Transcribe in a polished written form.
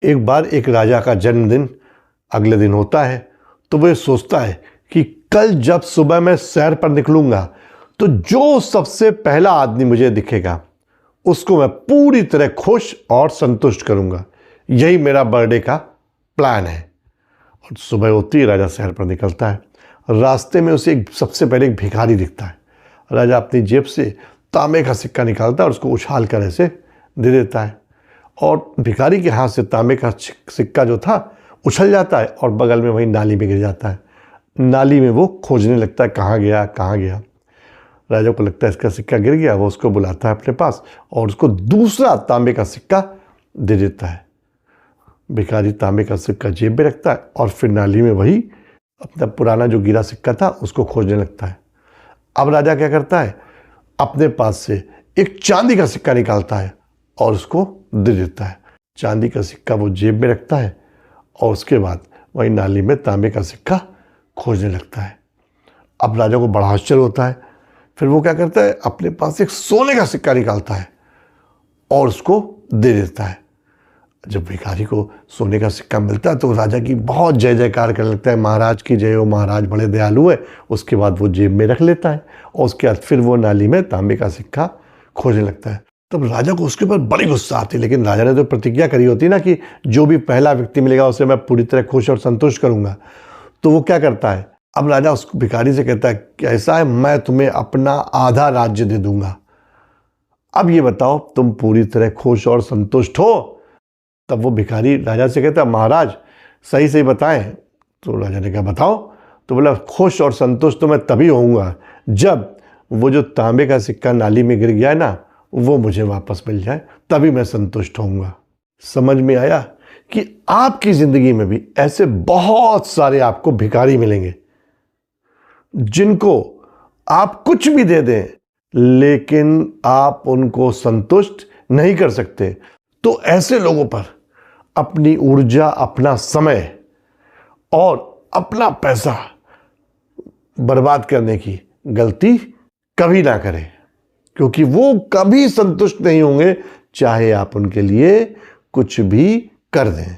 एक बार एक राजा का जन्मदिन अगले दिन होता है, तो वो सोचता है कि कल जब सुबह मैं सैर पर निकलूंगा तो जो सबसे पहला आदमी मुझे दिखेगा उसको मैं पूरी तरह खुश और संतुष्ट करूंगा। यही मेरा बर्थडे का प्लान है। और सुबह होती ही राजा सैर पर निकलता है। रास्ते में उसे सबसे पहले एक भिखारी दिखता है। राजा अपनी जेब से तांबे का सिक्का निकालता है और उसको उछाल कर ऐसे दे देता है, और भिखारी के हाथ से तांबे का सिक्का जो था उछल जाता है और बगल में वही नाली में गिर जाता है। नाली में वो खोजने लगता है, कहाँ गया कहाँ गया। राजा को लगता है इसका सिक्का गिर गया। वो उसको बुलाता है अपने पास और उसको दूसरा तांबे का सिक्का दे देता है। भिखारी तांबे का सिक्का जेब में रखता है और फिर नाली में वही अपना पुराना जो गिरा सिक्का था उसको खोजने लगता है। अब राजा क्या करता है, अपने पास से एक चांदी का सिक्का निकालता है और उसको दे देता है। चांदी का सिक्का वो जेब में रखता है और उसके बाद वही नाली में तांबे का सिक्का खोजने लगता है। अब राजा को बड़ा आश्चर्य होता है। फिर वो क्या करता है, अपने पास एक सोने का सिक्का निकालता है और उसको दे देता है। जब भिखारी को सोने का सिक्का मिलता है तो राजा की बहुत जय जयकार करने लगता है, महाराज की जय हो, महाराज बड़े दयालु है। उसके बाद वो जेब में रख लेता है और उसके बाद फिर वो नाली में तांबे का सिक्का खोजने लगता है। तब राजा को उसके ऊपर बड़ी गुस्सा आती है, लेकिन राजा ने तो प्रतिज्ञा करी होती ना कि जो भी पहला व्यक्ति मिलेगा उसे मैं पूरी तरह खुश और संतुष्ट करूंगा। तो वो क्या करता है, अब राजा उस भिखारी से कहता है कि ऐसा है, मैं तुम्हें अपना आधा राज्य दे दूंगा। अब ये बताओ तुम पूरी तरह खुश और संतुष्ट हो? तब वो भिखारी राजा से कहता है, महाराज सही सही बताएं। तो राजा ने कहा बताओ। तो बोला, खुश और संतुष्ट तो मैं तभी होऊंगा जब वो जो तांबे का सिक्का नाली में गिर गया है ना, वो मुझे वापस मिल जाए, तभी मैं संतुष्ट होऊंगा। समझ में आया कि आपकी जिंदगी में भी ऐसे बहुत सारे आपको भिखारी मिलेंगे जिनको आप कुछ भी दे दें लेकिन आप उनको संतुष्ट नहीं कर सकते। तो ऐसे लोगों पर अपनी ऊर्जा, अपना समय और अपना पैसा बर्बाद करने की गलती कभी ना करें, क्योंकि वो कभी संतुष्ट नहीं होंगे चाहे आप उनके लिए कुछ भी कर दें।